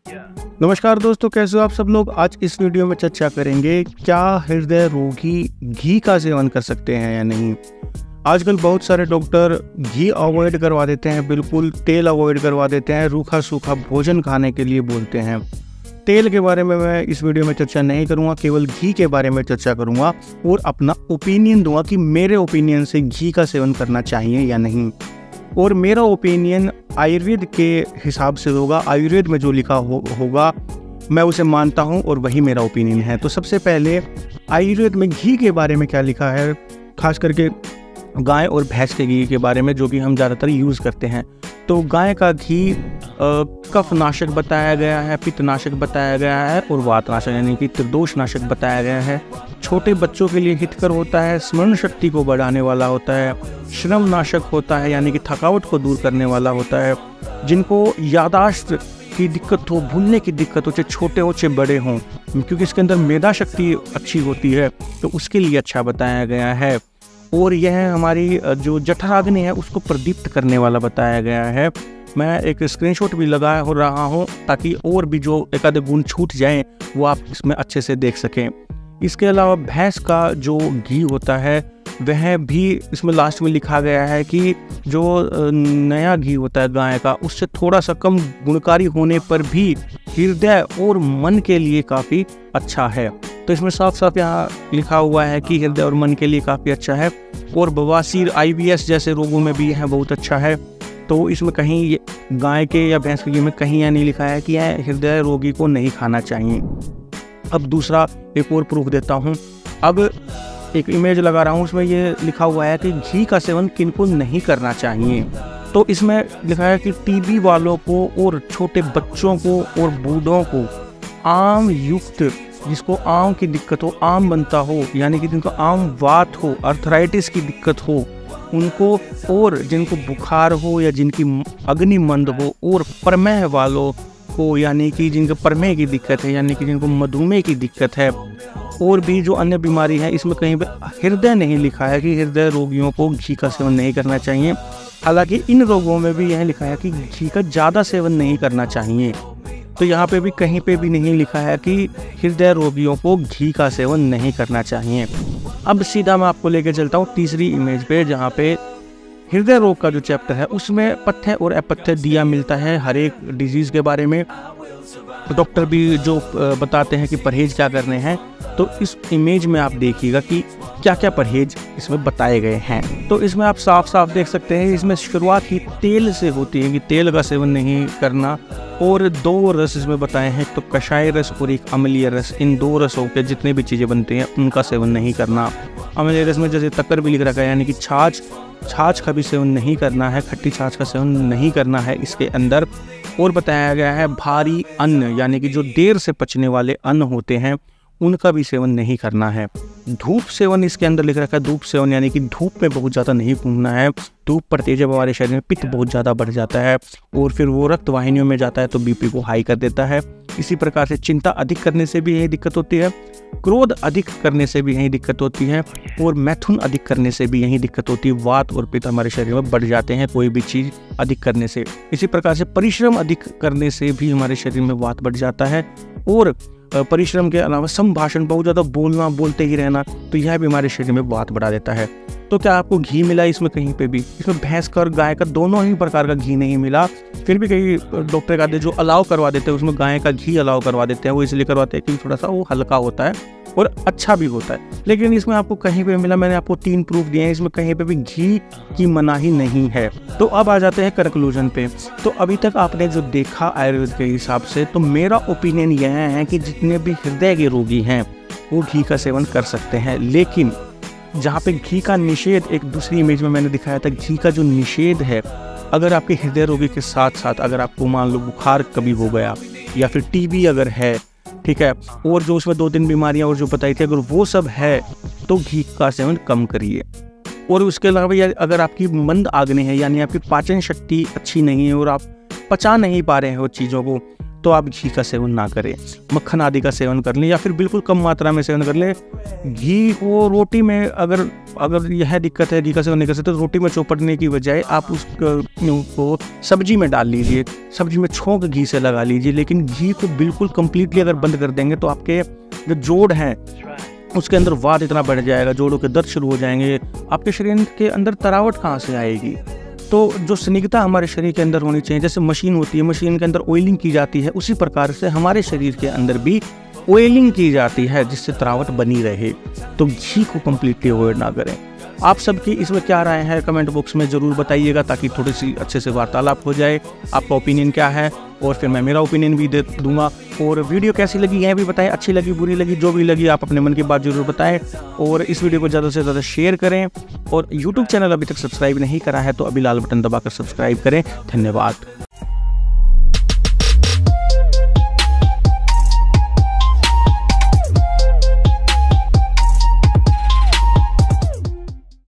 नमस्कार दोस्तों, कैसे हो आप सब लोग। आज इस वीडियो में चर्चा करेंगे क्या हृदय रोगी घी का सेवन कर सकते हैं या नहीं। आजकल बहुत सारे डॉक्टर घी अवॉइड करवा देते हैं, बिल्कुल तेल अवॉइड करवा देते हैं, रूखा सूखा भोजन खाने के लिए बोलते हैं। तेल के बारे में मैं इस वीडियो में चर्चा नहीं करूंगा, केवल घी के बारे में चर्चा करूंगा और अपना ओपिनियन दूंगा कि मेरे ओपिनियन से घी का सेवन करना चाहिए या नहीं। और मेरा ओपिनियन आयुर्वेद के हिसाब से होगा, आयुर्वेद में जो लिखा होगा मैं उसे मानता हूं और वही मेरा ओपिनियन है। तो सबसे पहले आयुर्वेद में घी के बारे में क्या लिखा है, खास करके गाय और भैंस के घी के बारे में, जो कि हम ज़्यादातर यूज़ करते हैं। तो गाय का घी कफ नाशक बताया गया है, पित्त नाशक बताया गया है और वात नाशक यानी कि त्रिदोष नाशक बताया गया है। छोटे बच्चों के लिए हितकर होता है, स्मरण शक्ति को बढ़ाने वाला होता है, श्रम नाशक होता है यानी कि थकावट को दूर करने वाला होता है। जिनको यादाश्त की दिक्कत हो, भूलने की दिक्कत हो, चाहे छोटे हो चाहे बड़े हों, क्योंकि इसके अंदर मेधा शक्ति अच्छी होती है, तो उसके लिए अच्छा बताया गया है। और यह हमारी जो जठराग्नि है उसको प्रदीप्त करने वाला बताया गया है। मैं एक स्क्रीनशॉट भी लगा हो रहा हूँ ताकि और भी जो एक आधे गुण छूट जाएं वो आप इसमें अच्छे से देख सकें। इसके अलावा भैंस का जो घी होता है वह भी इसमें लास्ट में लिखा गया है कि जो नया घी होता है गाय का, उससे थोड़ा सा कम गुणकारी होने पर भी हृदय और मन के लिए काफ़ी अच्छा है। तो इसमें साफ साफ यहाँ लिखा हुआ है कि हृदय और मन के लिए काफ़ी अच्छा है। और बवासीर, IBS जैसे रोगों में भी यह बहुत अच्छा है। तो इसमें कहीं गाय के या भैंस के घी में कहीं यह नहीं लिखा है कि यह हृदय रोगी को नहीं खाना चाहिए। अब दूसरा एक और प्रूफ देता हूँ। अब एक इमेज लगा रहा हूँ, उसमें ये लिखा हुआ है कि घी का सेवन किनको नहीं करना चाहिए। तो इसमें लिखा है कि TB वालों को और छोटे बच्चों को और बूढ़ों को, आम युक्त जिसको आम की दिक्कत हो, आम बनता हो यानी कि जिनको आम वात हो, अर्थराइटिस की दिक्कत हो उनको, और जिनको बुखार हो या जिनकी अग्नि मंद हो, और प्रमेह वालों को यानी कि जिनको प्रमेह की दिक्कत है यानी कि जिनको मधुमेह की दिक्कत है, और भी जो अन्य बीमारी है। इसमें कहीं पे हृदय नहीं लिखा है कि हृदय रोगियों को घी का सेवन नहीं करना चाहिए। हालांकि इन रोगों में भी यह लिखा है कि घी का ज़्यादा सेवन नहीं करना चाहिए। तो यहाँ पे भी कहीं पे भी नहीं लिखा है कि हृदय रोगियों को घी का सेवन नहीं करना चाहिए। अब सीधा मैं आपको लेके चलता हूँ तीसरी इमेज पे, जहाँ पे हृदय रोग का जो चैप्टर है उसमें पथ्य और अपथ्य दिया मिलता है हर एक डिजीज़ के बारे में। डॉक्टर भी जो बताते हैं कि परहेज क्या करने हैं। तो इस इमेज में आप देखिएगा कि क्या क्या परहेज इसमें बताए गए हैं। तो इसमें आप साफ साफ देख सकते हैं, इसमें शुरुआत ही तेल से होती है कि तेल का सेवन नहीं करना। और 2 रस इसमें बताए हैं, तो कषाय रस और एक अम्लीय रस, इन 2 रसों के जितने भी चीज़ें बनती हैं उनका सेवन नहीं करना। अम्लीय रस में जैसे तक्कर भी लिख रखा है यानी कि छाछ का भी सेवन नहीं करना है, खट्टी छाछ का सेवन नहीं करना है इसके अंदर। और बताया गया है भारी अन्न यानी कि जो देर से पचने वाले अन्न होते हैं उनका भी सेवन नहीं करना है। धूप सेवन इसके अंदर लिख रखा है, धूप सेवन यानी कि धूप में बहुत ज़्यादा नहीं घूमना है। धूप पड़ते जब हमारे शरीर में पित्त बहुत ज़्यादा बढ़ जाता है और फिर वो रक्त वाहिनियों में जाता है तो BP को हाई कर देता है। इसी प्रकार से चिंता अधिक करने से भी यही दिक्कत होती है, क्रोध अधिक करने से भी यही दिक्कत होती है, और मैथुन अधिक करने से भी यही दिक्कत होती है। वात और पित्त हमारे शरीर में बढ़ जाते हैं कोई भी चीज़ अधिक करने से। इसी प्रकार से परिश्रम अधिक करने से भी हमारे शरीर में वात बढ़ जाता है। और परिश्रम के अलावा संभाषण, बहुत ज़्यादा बोलना, बोलते ही रहना, तो यह भी हमारे शरीर में वात बढ़ा देता है। तो क्या आपको घी मिला इसमें कहीं पे भी? इसमें भैंस का और गाय का दोनों ही प्रकार का घी नहीं मिला। फिर भी कई डॉक्टर कहते हैं जो अलाउ करवा देते हैं उसमें गाय का घी अलाउ करवा देते हैं। वो इसलिए करवाते हैं कि थोड़ा सा वो हल्का होता है और अच्छा भी होता है। लेकिन इसमें आपको कहीं पे मिला, मैंने आपको 3 प्रूफ दिए हैं, इसमें कहीं पे भी घी की मनाही नहीं है। तो अब आ जाते हैं कंक्लूजन पे। तो अभी तक आपने जो देखा आयुर्वेद के हिसाब से, तो मेरा ओपिनियन यह है कि जितने भी हृदय के रोगी हैं वो घी का सेवन कर सकते हैं। लेकिन जहाँ पे घी का निषेध, एक दूसरी इमेज में मैंने दिखाया था, घी का जो निषेध है, अगर आपके हृदय रोगी के साथ साथ अगर आपको मान लो बुखार कभी हो गया या फिर TB अगर है, ठीक है, और जो उसमें 2-3 बीमारियां और जो बताई थी, अगर वो सब है तो घी का सेवन कम करिए। और उसके अलावा अगर आपकी मंद आग्नि है यानी आपकी पाचन शक्ति अच्छी नहीं है और आप पचा नहीं पा रहे हो चीज़ों को, तो आप घी का सेवन ना करें, मक्खन आदि का सेवन कर लें या फिर बिल्कुल कम मात्रा में सेवन कर लें। घी को रोटी में अगर यह दिक्कत है घी का सेवन नहीं कर सकते तो रोटी में चौपड़ने की बजाय आप उसको सब्जी में डाल लीजिए, सब्जी में छोंक घी से लगा लीजिए। लेकिन घी को बिल्कुल कम्प्लीटली अगर बंद कर देंगे तो आपके जो जोड़ हैं उसके अंदर वात इतना बढ़ जाएगा, जोड़ों के दर्द शुरू हो जाएंगे, आपके शरीर के अंदर तरावट कहाँ से आएगी। तो जो स्निग्धता हमारे शरीर के अंदर होनी चाहिए, जैसे मशीन होती है, मशीन के अंदर ऑयलिंग की जाती है, उसी प्रकार से हमारे शरीर के अंदर भी ऑयलिंग की जाती है जिससे तरावट बनी रहे। तो घी को कम्प्लीटली अवॉइड ना करें। आप सबकी इसमें क्या राय है कमेंट बॉक्स में ज़रूर बताइएगा ताकि थोड़ी सी अच्छे से वार्तालाप हो जाए। आपका ओपिनियन क्या है और फिर मैं मेरा ओपिनियन भी दे दूंगा। और वीडियो कैसी लगी यह भी बताएं, अच्छी लगी बुरी लगी जो भी लगी आप अपने मन की बात ज़रूर बताएं। और इस वीडियो को ज़्यादा से ज़्यादा शेयर करें और यूट्यूब चैनल अभी तक सब्सक्राइब नहीं करा है तो अभी लाल बटन दबाकर सब्सक्राइब करें। धन्यवाद।